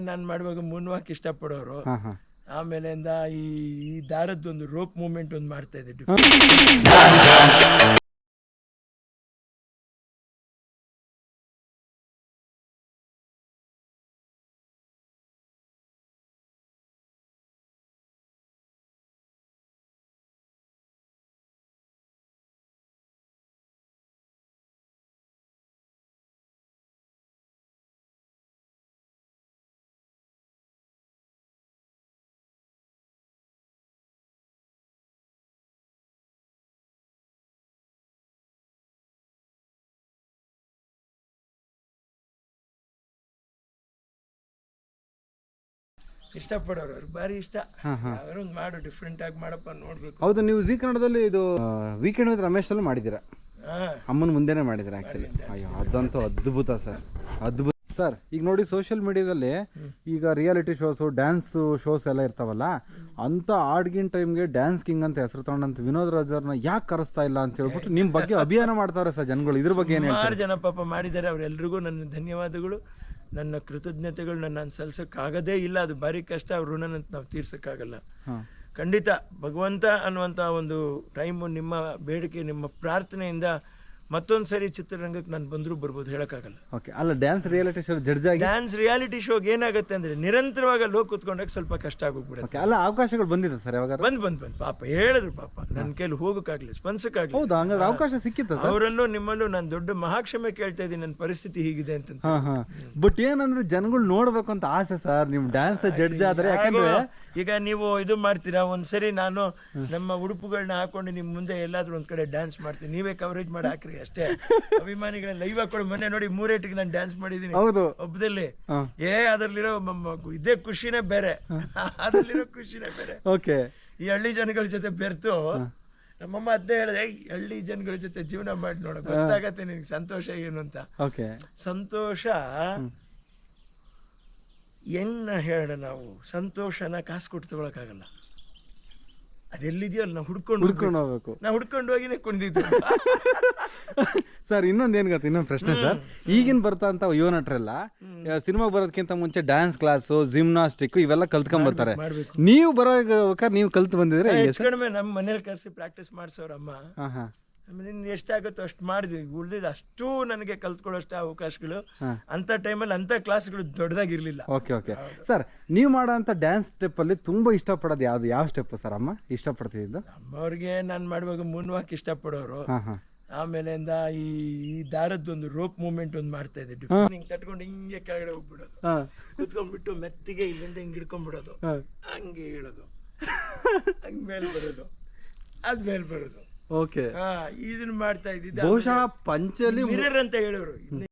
ನಾನು ಮಾಡುವಾಗ ಮೂನ್ ಇಷ್ಟಪಡೋರು. ಹಾ ಹಾ ಆಮೇಲೆಯಿಂದ ಈ ದಾರದ್ದೊಂದು ರೋಪ್ ಮೂವ್ಮೆಂಟ್ ಒಂದು ಮಾಡ್ತಾ ಇದೆ. ಇಷ್ಟಪಡೋರು ಅವ್ರು ಭಾರಿ ಇಷ್ಟ. ಯಾರು ಮಾಡು ಡಿಫ್ರೆಂಟ್ ಆಗಿ ಮಾಡಪ್ಪ ನೋಡ್ಬೇಕು. ಹೌದು, ನೀವು ಜೀ ಕನ್ನಡದಲ್ಲಿ ಇದು ವೀಕೆಂಡ್ ವಿತ್ ರಮೇಶ್ ಅಲ್ಲೂ ಮಾಡಿದ್ದೀರಾ, ಅಮ್ಮನ ಮುಂದೆನೇ ಮಾಡಿದ್ದೀರಾ ಆ್ಯಕ್ಚುಲಿ. ಅಯ್ಯೋ ಅದಂತೂ ಅದ್ಭುತ ಸರ್, ಅದ್ಭುತ ಸರ್. ಈಗ ನೋಡಿ ಸೋಷಿಯಲ್ ಮೀಡಿಯಾದಲ್ಲಿ ಈಗ ರಿಯಾಲಿಟಿ ಶೋಸು, ಡ್ಯಾನ್ಸ್ ಶೋಸ್ ಎಲ್ಲ ಇರ್ತಾವಲ್ಲ, ಅಂತ ಆಡ್ಗಿನ್ ಟೈಮ್ಗೆ ಡ್ಯಾನ್ಸ್ ಕಿಂಗ್ ಅಂತ ಹೆಸರು ತಗೊಂಡಂತ ವಿನೋದ್ ರಾಜ್ ಅವ್ರನ್ನ ಯಾಕೆ ಕರೆಸ್ತಾ ಇಲ್ಲ ಅಂತ ಹೇಳ್ಬಿಟ್ಟು ನಿಮ್ಮ ಬಗ್ಗೆ ಅಭಿಯಾನ ಮಾಡ್ತಾರೆ ಸರ್ ಜನಗಳು. ಇದ್ರ ಬಗ್ಗೆ ಏನು ಹೇಳ್ತಾರೆ? ಜನ ಪಾಪ ಮಾಡಿದ್ದಾರೆ, ಅವರೆಲ್ಲರಿಗೂ ನನ್ನ ಧನ್ಯವಾದಗಳು, ನನ್ನ ಕೃತಜ್ಞತೆಗಳು. ನಾನು ಸಲ್ಲಿಸೋಕ್ಕಾಗದೇ ಇಲ್ಲ, ಅದು ಭಾರಿ ಕಷ್ಟ. ಅವ್ರ ಋಣನಂತ ನಾವು ತೀರ್ಸೋಕ್ಕಾಗಲ್ಲ. ಖಂಡಿತ ಭಗವಂತ ಅನ್ನುವಂಥ ಒಂದು ಟೈಮು, ನಿಮ್ಮ ಬೇಡಿಕೆ, ನಿಮ್ಮ ಪ್ರಾರ್ಥನೆಯಿಂದ ಮತ್ತೊಂದು ಸರಿ ಚಿತ್ರರಂಗಕ್ಕೆ ನಾನು ಬಂದರೂ ಬರ್ಬೋದು, ಹೇಳೋಕ್ಕಾಗಲ್ಲ. ಓಕೆ, ಅಲ್ಲ ಡ್ಯಾನ್ಸ್ ರಿಯಾಲಿಟಿ ಶೋ ಜಡ್ಜ್ ಆಗಿ, ಡ್ಯಾನ್ಸ್ ರಿಯಾಲಿಟಿ ಶೋಗೆ ಏನಾಗುತ್ತೆ ಅಂದರೆ ನಿರಂತರವಾಗಿ ಅಲ್ಲಿ ಹೋಗಿ ಕೂತ್ಕೊಂಡಾಗ ಸ್ವಲ್ಪ ಕಷ್ಟ ಆಗೋಗ್ಬಿಡುತ್ತೆ. ಅಲ್ಲ ಅವಕಾಶಗಳು ಬಂದಿದೆ ಸರ್ ಯಾವಾಗ? ಬಂದು ಪಾಪ ಹೇಳಿದ್ರು, ಪಾಪ ನನ್ನ ಕೈಲಿ ಹೋಗೋಕ್ಕಾಗಲಿ, ಸ್ಪಂದಕ್ಕಾಗಲಿ. ಹೌದಾ, ಹಂಗಾದ್ರೆ ಅವಕಾಶ ಸಿಕ್ಕಿತ್ತ ಸರ್? ಅವರಲ್ಲೂ ನಿಮ್ಮಲ್ಲೂ ನಾನು ದೊಡ್ಡ ಮಹಾಕ್ಷಮೆ ಕೇಳ್ತಾ ಇದ್ದೀನಿ, ನನ್ನ ಪರಿಸ್ಥಿತಿ ಹೀಗಿದೆ ಅಂತ. ಬಟ್ ಏನಂದ್ರೆ ಜನಗಳು ನೋಡ್ಬೇಕು ಅಂತ ಆಸೆ ಸರ್, ನಿಮ್ ಡ್ಯಾನ್ಸ್ ಜಡ್ಜ್ ಆದ್ರೆ. ಯಾಕಂದ್ರೆ ಈಗ ನೀವು ಇದು ಮಾಡ್ತೀರಾ, ಒಂದ್ಸರಿ ನಾನು ನಮ್ಮ ಉಡುಪುಗಳನ್ನ ಹಾಕೊಂಡು ನಿಮ್ ಮುಂದೆ ಎಲ್ಲಾದ್ರೂ ಒಂದ್ ಕಡೆ ಡ್ಯಾನ್ಸ್ ಮಾಡ್ತೀನಿ, ನೀವೇ ಕವರೇಜ್ ಮಾಡಿ ಹಾಕ್ರಿ ಅಷ್ಟೇ. ಅಭಿಮಾನಿಗಳ ಲೈವ್ ಹಾಕೊಂಡು ಮೊನ್ನೆ ನೋಡಿ 3 ನಾನು ಡ್ಯಾನ್ಸ್ ಮಾಡಿದೀನಿ ಒಬ್ಬದಲ್ಲಿ. ಅದ್ರಲ್ಲಿರೋ ಇದೇ ಖುಷಿನೇ ಬೇರೆ, ಅದ್ರಲ್ಲಿರೋ ಖುಷಿನೇ ಬೇರೆ. ಓಕೆ, ಈ ಹಳ್ಳಿ ಜನಗಳ ಜೊತೆ ಬೆರ್ತು ನಮ್ಮಮ್ಮ ಅದೇ ಹೇಳಿದೆ, ಹಳ್ಳಿ ಜನಗಳ ಜೊತೆ ಜೀವನ ಮಾಡಿ ನೋಡ, ಗೊತ್ತಾಗತ್ತೆ ನಿನ್ಗೆ ಸಂತೋಷ ಏನು ಅಂತ. ಸಂತೋಷ ಏನ ಹೇಳ, ನಾವು ಸಂತೋಷನ ಕಾಸು ಕೊಟ್ಟು ತಗೊಳಕ್ಕಾಗಲ್ಲ. ಅದೆಲ್ಲಿದೆಯೋ ಅಲ್ಲಿ ನಾವು ಹುಡ್ಕೊಂಡು ಹೋಗ್ಬೇಕು. ನಾವು ಹುಡ್ಕೊಂಡು ಹೋಗಿನೇ ಕುಣಿದಿದ್ದು. ಸರ್ ಇನ್ನೊಂದೇನು ಗೊತ್ತಾ, ಇನ್ನೊಂದು ಪ್ರಶ್ನೆ ಸರ್. ಈಗಿನ ಬರ್ತಾ ಅಂತ ಯುವ ನಟರೆಲ್ಲ ಸಿನಿಮಾ ಬರೋದಕ್ಕಿಂತ ಮುಂಚೆ ಡ್ಯಾನ್ಸ್ ಕ್ಲಾಸು, ಜಿಮ್ನಾಸ್ಟಿಕ್ ಇವೆಲ್ಲ ಕಲ್ತ್ಕೊಂಡ್ಬರ್ತಾರೆ. ನೀವು ಬರೋಬೇಕಾದ್ರೆ ನೀವು ಕಲ್ತು ಬಂದಿದ್ರೆ? ಕಡಿಮೆ ನಮ್ಮ ಮನೇಲಿ ಕರೆಸಿ ಪ್ರಾಕ್ಟೀಸ್ ಮಾಡಿಸೋರಮ್ಮ. ನಿನ್ ಎಷ್ಟಾಗುತ್ತೋ ಅಷ್ಟು ಮಾಡಿದ್ವಿ, ಉಳಿದಿದ್ದು ಅಷ್ಟು ನನಗೆ ಕಲ್ತ್ಕೊಳ್ಳೋಷ್ಟು ಅವಕಾಶಗಳು ಅಂತ ಟೈಮಲ್ಲಿ ಅಂತ ಕ್ಲಾಸ್ಗಳು ದೊಡ್ಡದಾಗಿರ್ಲಿಲ್ಲ. ಓಕೆ ಓಕೆ ಸರ್, ನೀವು ಮಾಡೋ ಅಂತ ಡ್ಯಾನ್ಸ್ ಸ್ಟೆಪ್ ಅಲ್ಲಿ ತುಂಬಾ ಇಷ್ಟಪಡೋದು ಯಾವ್ದು, ಯಾವ ಸ್ಟೆಪ್ ಸರ್ ಅಮ್ಮ ಇಷ್ಟಪಡ್ತಿದ್ದು? ಅಮ್ಮವ್ರಿಗೆ ನಾನು ಮಾಡುವಾಗ ಮೂನ್ ಇಷ್ಟಪಡೋರು. ಆಮೇಲೆಯಿಂದ ಈ ದಾರದ್ದೊಂದು ರೋಪ್ ಮೂವ್ಮೆಂಟ್ ಒಂದು ಮಾಡ್ತಾ ಇದೆ. ಹಿಂಗ್ ತಟ್ಕೊಂಡು ಹಿಂಗೆ ಕೆಳಗಡೆ ಹೋಗ್ಬಿಡೋದು, ಕುತ್ಕೊಂಡ್ಬಿಟ್ಟು ಮೆತ್ತಿಗೆ ಇಲ್ಲಿಂದ ಹಿಂಗ್ ಹಿಡ್ಕೊಂಡ್ಬಿಡೋದು, ಹಂಗೆ ಹೇಳೋದು, ಹಂಗ್ ಮೇಲೆ ಬರೋದು, ಅದ್ಮೇಲೆ ಬರೋದು. ಓಕೆ, ಇದನ್ನ ಮಾಡ್ತಾ ಇದ್ದಿದ್ದು. ಬಹುಶಃ ಪಂಚಲಿ ಮಿರರ್ ಅಂತ ಹೇಳೋರು.